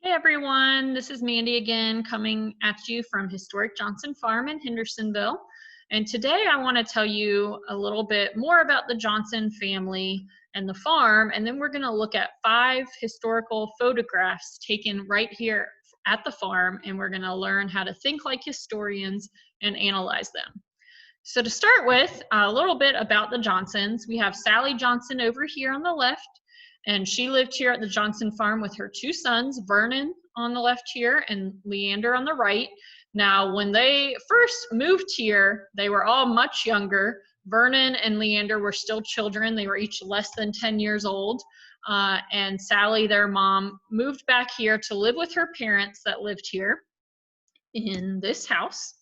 Hey everyone, this is Mandy again coming at you from Historic Johnson Farm in Hendersonville. And today I want to tell you a little bit more about the Johnson family and the farm. And then we're going to look at 5 historical photographs taken right here at the farm. And we're going to learn how to think like historians and analyze them. So to start with, a little bit about the Johnsons. We have Sally Johnson over here on the left, and she lived here at the Johnson farm with her 2 sons, Vernon on the left here and Leander on the right. Now, when they first moved here, they were all much younger. Vernon and Leander were still children. They were each less than 10 years old. And Sally, their mom, moved back here to live with her parents that lived here in this house.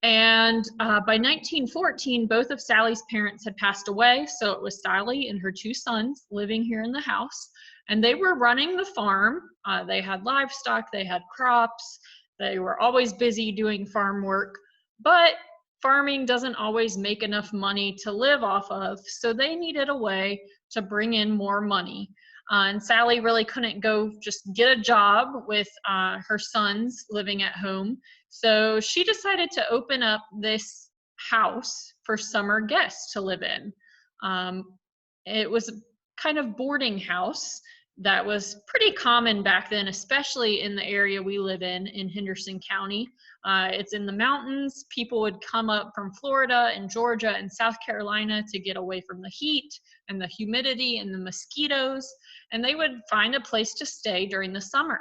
And by 1914, both of Sally's parents had passed away, so it was Sally and her 2 sons living here in the house, and they were running the farm. They had livestock, they had crops, they were always busy doing farm work, but farming doesn't always make enough money to live off of, so they needed a way to bring in more money. And Sally really couldn't go just get a job with her sons living at home. So she decided to open up this house for summer guests to live in. It was a kind of boarding house that was pretty common back then, especially in the area we live in Henderson County. It's in the mountains. People would come up from Florida and Georgia and South Carolina to get away from the heat and the humidity and the mosquitoes, and they would find a place to stay during the summer.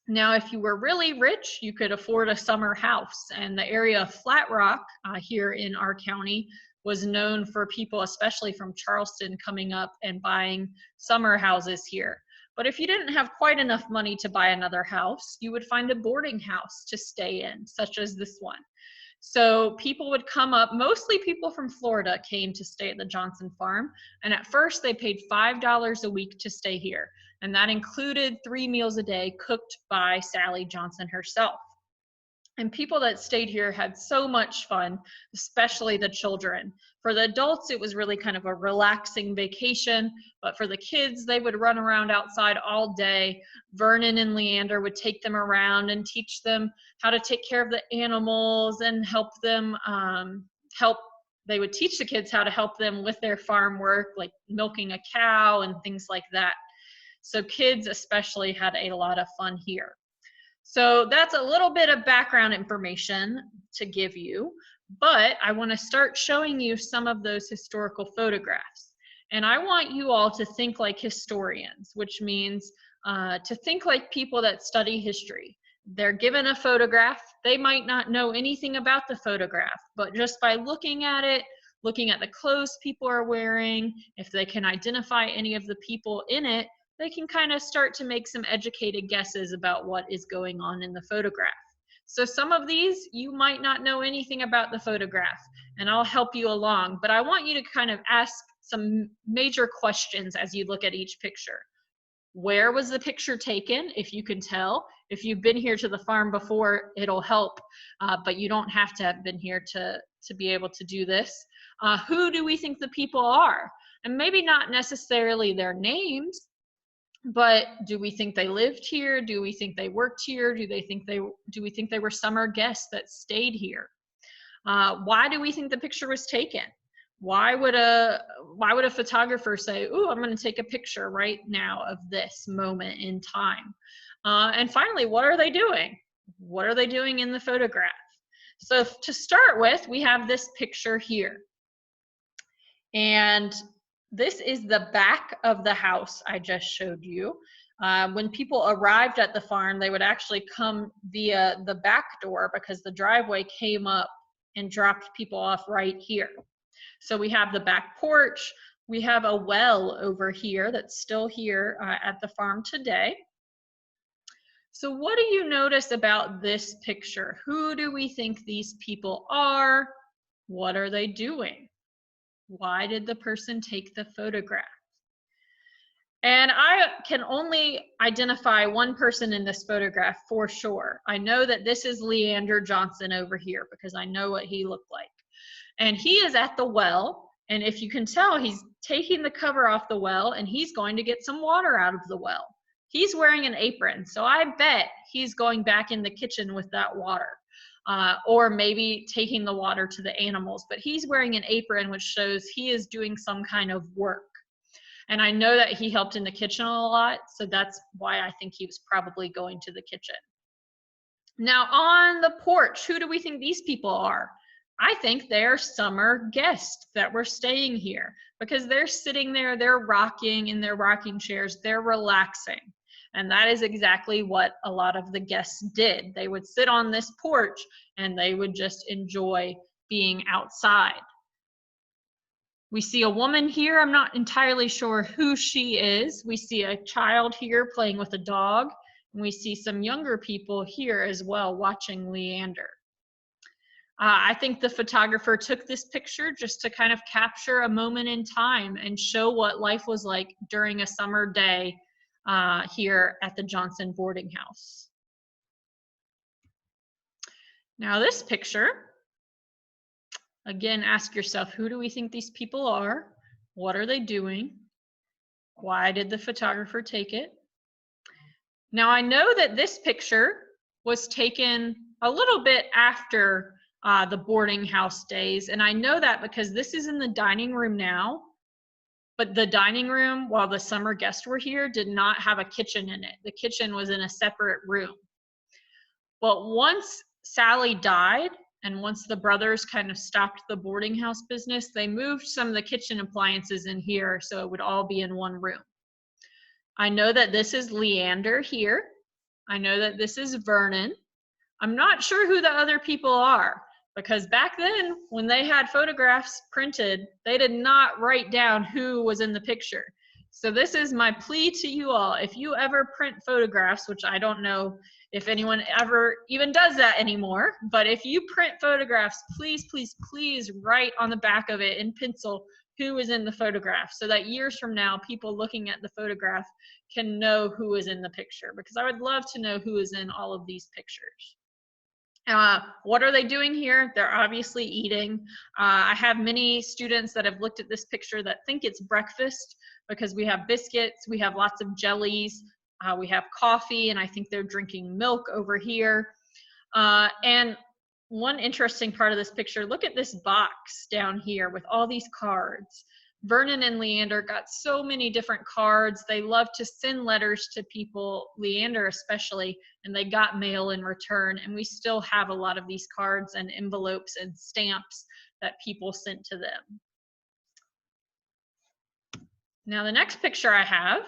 Now, if you were really rich, you could afford a summer house, and the area of Flat Rock here in our county was known for people, especially from Charleston, coming up and buying summer houses here. But if you didn't have quite enough money to buy another house, you would find a boarding house to stay in, such as this one. So people would come up, mostly people from Florida came to stay at the Johnson farm, and at first they paid $5 a week to stay here, and that included 3 meals a day cooked by Sally Johnson herself. And people that stayed here had so much fun, especially the children. For the adults, it was really kind of a relaxing vacation, but for the kids, they would run around outside all day. Vernon and Leander would take them around and teach them how to take care of the animals and help them they would teach the kids how to help them with their farm work, like milking a cow and things like that. So kids especially had a lot of fun here. So that's a little bit of background information to give you, but I want to start showing you some of those historical photographs. And I want you all to think like historians, which means to think like people that study history. They're given a photograph. They might not know anything about the photograph, but just by looking at it, looking at the clothes people are wearing, if they can identify any of the people in it, they can kind of start to make some educated guesses about what is going on in the photograph. So some of these, you might not know anything about the photograph, and I'll help you along, but I want you to kind of ask some major questions as you look at each picture. Where was the picture taken, if you can tell? If you've been here to the farm before, it'll help, but you don't have to have been here to be able to do this. Who do we think the people are? And maybe not necessarily their names, but do we think they lived here? Do we think they worked here? Do we think they were summer guests that stayed here? Why do we think the picture was taken? Why would a photographer say, "Ooh, I'm going to take a picture right now of this moment in time"? And finally, what are they doing? What are they doing in the photograph? So to start with, we have this picture here. And this is the back of the house I just showed you. When people arrived at the farm, they would actually come via the back door because the driveway came up and dropped people off right here. So we have the back porch. We have a well over here that's still here at the farm today. So what do you notice about this picture? Who do we think these people are? What are they doing? Why did the person take the photograph? And I can only identify one person in this photograph for sure. I know that this is Leander Johnson over here because I know what he looked like. And he is at the well, and if you can tell, he's taking the cover off the well and he's going to get some water out of the well. He's wearing an apron, so I bet he's going back in the kitchen with that water. Or maybe taking the water to the animals, but he's wearing an apron, which shows he is doing some kind of work. And I know that he helped in the kitchen a lot, so that's why I think he was probably going to the kitchen. Now on the porch, who do we think these people are? I think they're summer guests that were staying here because they're sitting there, they're rocking in their rocking chairs, they're relaxing. And that is exactly what a lot of the guests did. They would sit on this porch and they would just enjoy being outside. We see a woman here. I'm not entirely sure who she is. We see a child here playing with a dog. And we see some younger people here as well watching Leander. I think the photographer took this picture just to kind of capture a moment in time and show what life was like during a summer day here at the Johnson boarding house. Now this picture, again, ask yourself, who do we think these people are? What are they doing? Why did the photographer take it? Now I know that this picture was taken a little bit after the boarding house days, and I know that because this is in the dining room now, but the dining room, while the summer guests were here, did not have a kitchen in it. The kitchen was in a separate room. But once Sally died, and once the brothers kind of stopped the boarding house business, they moved some of the kitchen appliances in here so it would all be in one room. I know that this is Leander here. I know that this is Vernon. I'm not sure who the other people are because back then when they had photographs printed, they did not write down who was in the picture. So this is my plea to you all. If you ever print photographs, which I don't know if anyone ever even does that anymore, but if you print photographs, please, please, please write on the back of it in pencil who is in the photograph so that years from now, people looking at the photograph can know who is in the picture, because I would love to know who is in all of these pictures. What are they doing here? They're obviously eating. I have many students that have looked at this picture that think it's breakfast because we have biscuits, we have lots of jellies, we have coffee, and I think they're drinking milk over here. And one interesting part of this picture, look at this box down here with all these cards. Vernon and Leander got so many different cards. They love to send letters to people, Leander especially, and they got mail in return. And we still have a lot of these cards and envelopes and stamps that people sent to them. Now the next picture I have,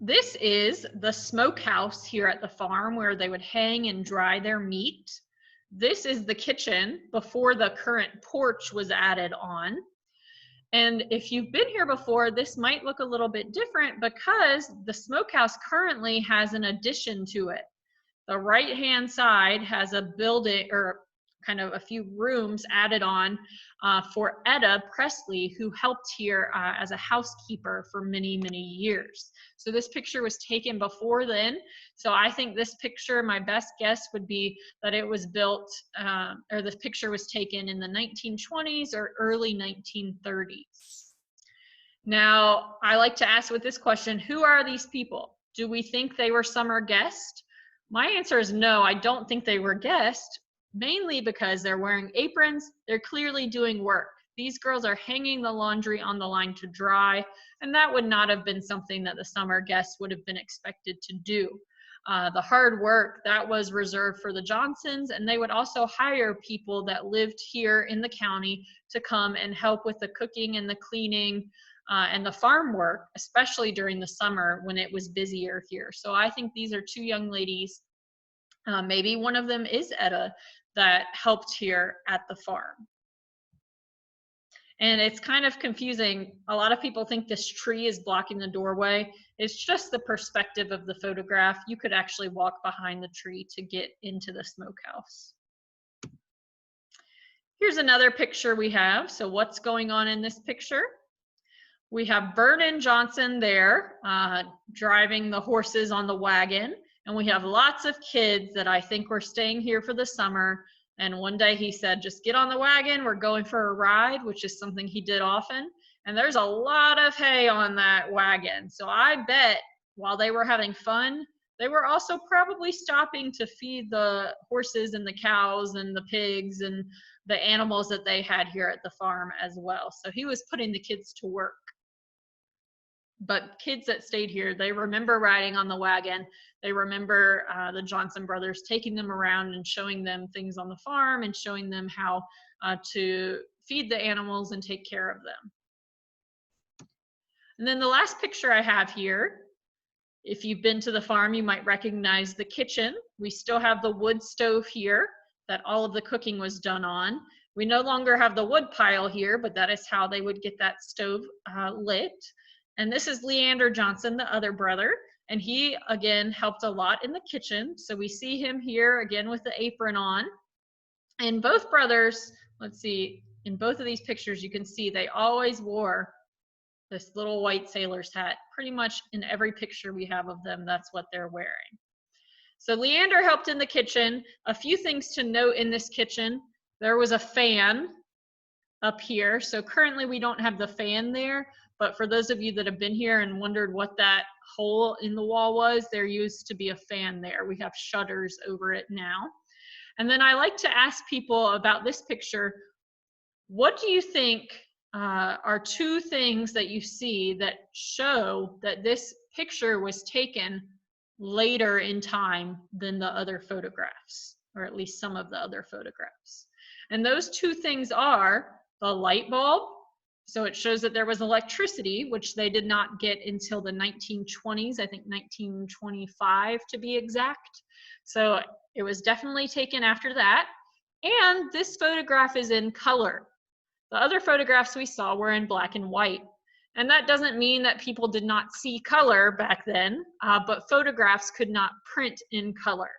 this is the smokehouse here at the farm where they would hang and dry their meat. This is the kitchen before the current porch was added on. And if you've been here before, this might look a little bit different because the smokehouse currently has an addition to it. The right-hand side has a building, or kind of a few rooms added on for Etta Presley, who helped here as a housekeeper for many, many years. So this picture was taken before then. So I think this picture, my best guess would be that it was built, or this picture was taken in the 1920s or early 1930s. Now, I like to ask with this question, who are these people? Do we think they were summer guests? My answer is no, I don't think they were guests, mainly because they're wearing aprons, they're clearly doing work. These girls are hanging the laundry on the line to dry, and that would not have been something that the summer guests would have been expected to do. The hard work, that was reserved for the Johnsons, and they would also hire people that lived here in the county to come and help with the cooking and the cleaning and the farm work, especially during the summer when it was busier here. So I think these are two young ladies, maybe one of them is Etta, that helped here at the farm. And it's kind of confusing. A lot of people think this tree is blocking the doorway. It's just the perspective of the photograph. You could actually walk behind the tree to get into the smokehouse. Here's another picture we have. So what's going on in this picture? We have Vernon Johnson there driving the horses on the wagon. And we have lots of kids that I think were staying here for the summer. And one day he said, just get on the wagon, we're going for a ride, which is something he did often. And there's a lot of hay on that wagon. So I bet while they were having fun, they were also probably stopping to feed the horses and the cows and the pigs and the animals that they had here at the farm as well. So he was putting the kids to work. But kids that stayed here, they remember riding on the wagon. They remember the Johnson brothers taking them around and showing them things on the farm and showing them how to feed the animals and take care of them. And then the last picture I have here, if you've been to the farm, you might recognize the kitchen. We still have the wood stove here that all of the cooking was done on. We no longer have the wood pile here, but that is how they would get that stove lit. And this is Leander Johnson, the other brother, and he again helped a lot in the kitchen. So we see him here again with the apron on. And both brothers, let's see, in both of these pictures you can see they always wore this little white sailor's hat. Pretty much in every picture we have of them, that's what they're wearing. So Leander helped in the kitchen. A few things to note in this kitchen. There was a fan up here. So currently we don't have the fan there, but for those of you that have been here and wondered what that hole in the wall was, there used to be a fan there. We have shutters over it now. And then I like to ask people about this picture, what do you think are two things that you see that show that this picture was taken later in time than the other photographs, or at least some of the other photographs? And those two things are the light bulb. So it shows that there was electricity, which they did not get until the 1920s, I think 1925 to be exact. So it was definitely taken after that. And this photograph is in color. The other photographs we saw were in black and white. And that doesn't mean that people did not see color back then, but photographs could not print in color.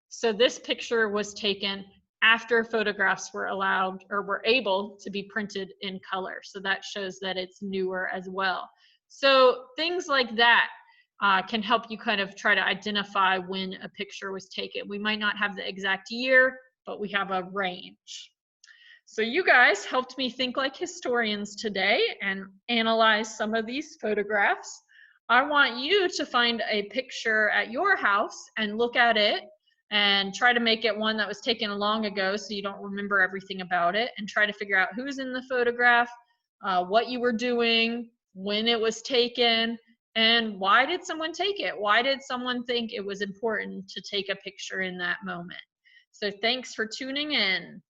So this picture was taken after photographs were allowed or were able to be printed in color. So that shows that it's newer as well. So things like that can help you kind of try to identify when a picture was taken. We might not have the exact year, but we have a range. So you guys helped me think like historians today and analyze some of these photographs. I want you to find a picture at your house and look at it and try to make it one that was taken long ago so you don't remember everything about it, and try to figure out who's in the photograph, what you were doing, when it was taken, and why did someone take it? Why did someone think it was important to take a picture in that moment? So thanks for tuning in.